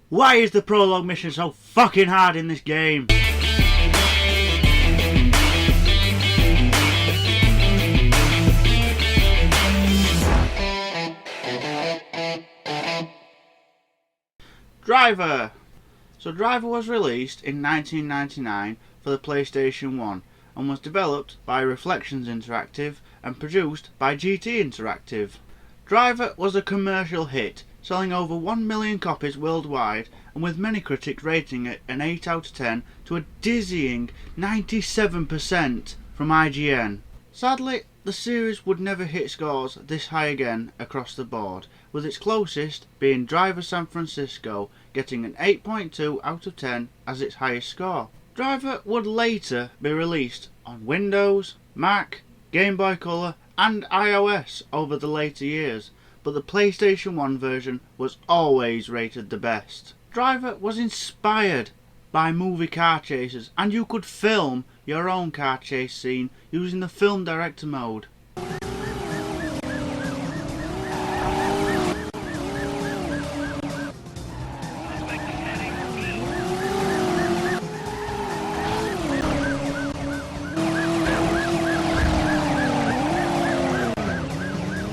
Why is the prologue mission so fucking hard in this game? Driver! So Driver was released in 1999 for the PlayStation 1 and was developed by Reflections Interactive and produced by GT Interactive. Driver was a commercial hit, selling over 1 million copies worldwide and with many critics rating it an 8 out of 10 to a dizzying 97% from IGN. Sadly, the series would never hit scores this high again across the board, with its closest being Driver San Francisco getting an 8.2 out of 10 as its highest score. Driver would later be released on Windows, Mac, Game Boy Color and iOS over the later years, but the PlayStation 1 version was always rated the best. Driver was inspired by movie car chases, and you could film your own car chase scene using the film director mode.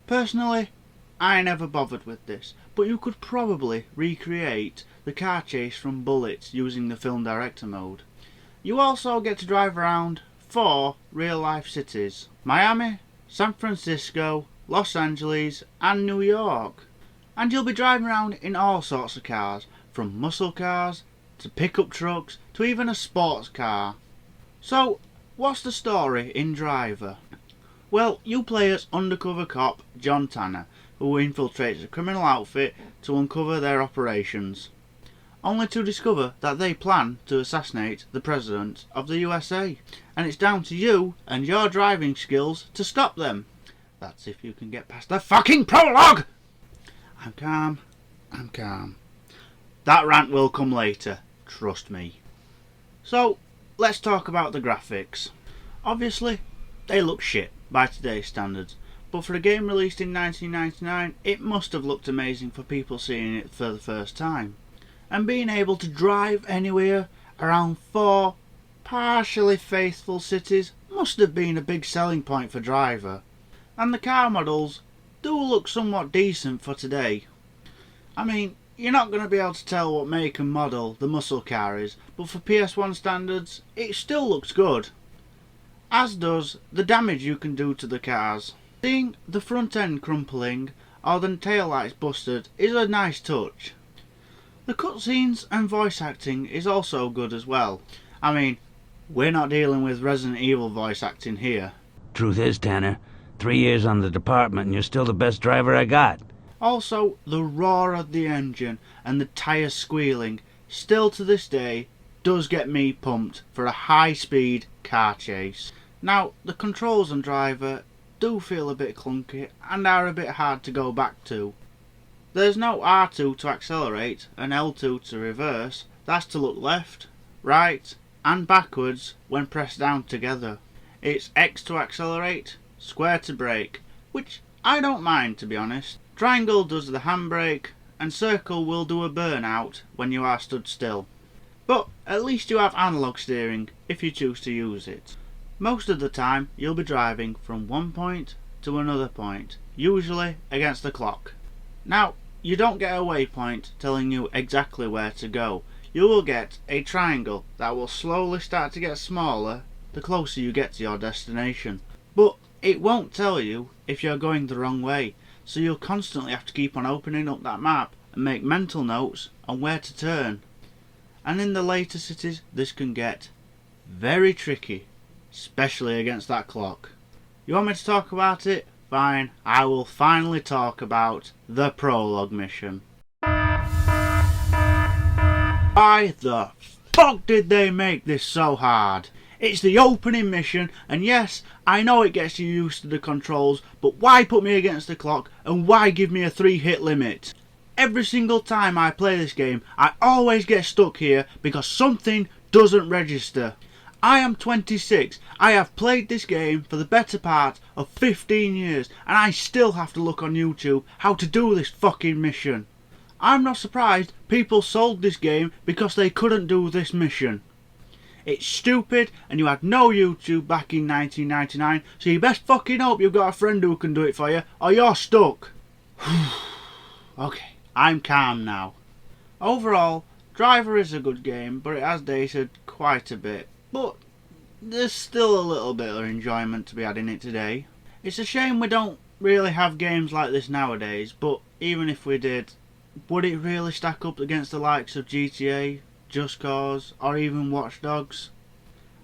Personally, I never bothered with this, but you could probably recreate the car chase from Bullets using the film director mode. You also get to drive around 4 real life cities: Miami, San Francisco, Los Angeles and New York. And you'll be driving around in all sorts of cars, from muscle cars to pickup trucks to even a sports car. So, what's the story in Driver? Well, you play as undercover cop John Tanner, who infiltrates a criminal outfit to uncover their operations, only to discover that they plan to assassinate the President of the USA, and it's down to you and your driving skills to stop them. That's if you can get past the fucking prologue! I'm calm. That rant will come later, trust me. So, let's talk about the graphics. Obviously, they look shit by today's standards, but for a game released in 1999, it must have looked amazing for people seeing it for the first time. And being able to drive anywhere around 4 partially faithful cities must have been a big selling point for Driver. And the car models do look somewhat decent for today. I mean, you're not going to be able to tell what make and model the muscle car is, but for PS1 standards, it still looks good. As does the damage you can do to the cars. Seeing the front end crumpling or the taillights busted is a nice touch. The cutscenes and voice acting is also good as well. I mean, we're not dealing with Resident Evil voice acting here. Truth is, Tanner, 3 years on the department and you're still the best driver I got. Also, the roar of the engine and the tyres squealing still to this day does get me pumped for a high-speed car chase. Now, the controls on Driver do feel a bit clunky and are a bit hard to go back to. There's no R2 to accelerate and L2 to reverse. That's to look left, right and backwards when pressed down together. It's X to accelerate, square to brake, which I don't mind, to be honest. Triangle does the handbrake and circle will do a burnout when you are stood still. But at least you have analog steering if you choose to use it. Most of the time you'll be driving from one point to another point, usually against the clock. Now, you don't get a waypoint telling you exactly where to go. You will get a triangle that will slowly start to get smaller the closer you get to your destination. But it won't tell you if you're going the wrong way, so you'll constantly have to keep on opening up that map and make mental notes on where to turn. And in the later cities this can get very tricky, especially against that clock. You want me to talk about it? Fine, I will finally talk about the prologue mission. Why the fuck did they make this so hard? It's the opening mission, and yes, I know it gets you used to the controls, but why put me against the clock and why give me a 3-hit limit? Every single time I play this game, I always get stuck here because something doesn't register. I am 26, I have played this game for the better part of 15 years and I still have to look on YouTube how to do this fucking mission. I'm not surprised people sold this game because they couldn't do this mission. It's stupid and you had no YouTube back in 1999, so you best fucking hope you've got a friend who can do it for you or you're stuck. Okay, I'm calm now. Overall, Driver is a good game, but it has dated quite a bit. But there's still a little bit of enjoyment to be had in it today. It's a shame we don't really have games like this nowadays, but even if we did, would it really stack up against the likes of GTA, Just Cause, or even Watch Dogs?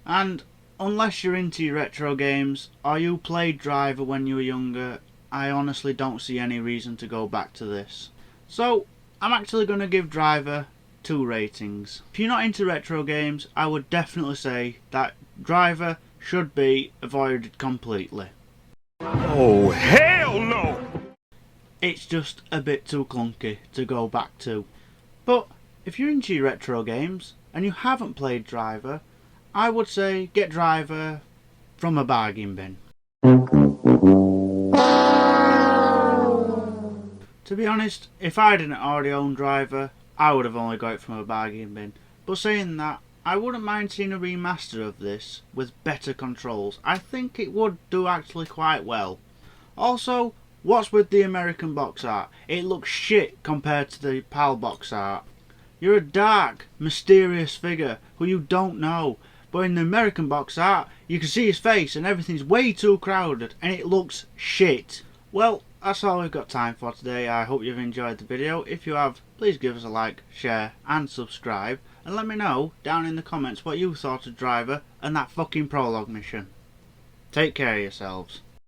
And unless you're into your retro games, or you played Driver when you were younger, I honestly don't see any reason to go back to this. So, I'm actually going to give Driver 2 ratings. If you're not into retro games, I would definitely say that Driver should be avoided completely. Oh, hell no! It's just a bit too clunky to go back to. But if you're into your retro games and you haven't played Driver, I would say get Driver from a bargain bin. To be honest, if I didn't already own Driver, I would have only got it from a bargain bin. But saying that, I wouldn't mind seeing a remaster of this with better controls. I think it would do actually quite well. Also, what's with the American box art? It looks shit compared to the PAL box art. You're a dark, mysterious figure who you don't know. But in the American box art, you can see his face and everything's way too crowded and it looks shit. Well, that's all we've got time for today. I hope you've enjoyed the video. If you have, please give us a like, share and subscribe. And let me know down in the comments what you thought of Driver and that fucking prologue mission. Take care of yourselves.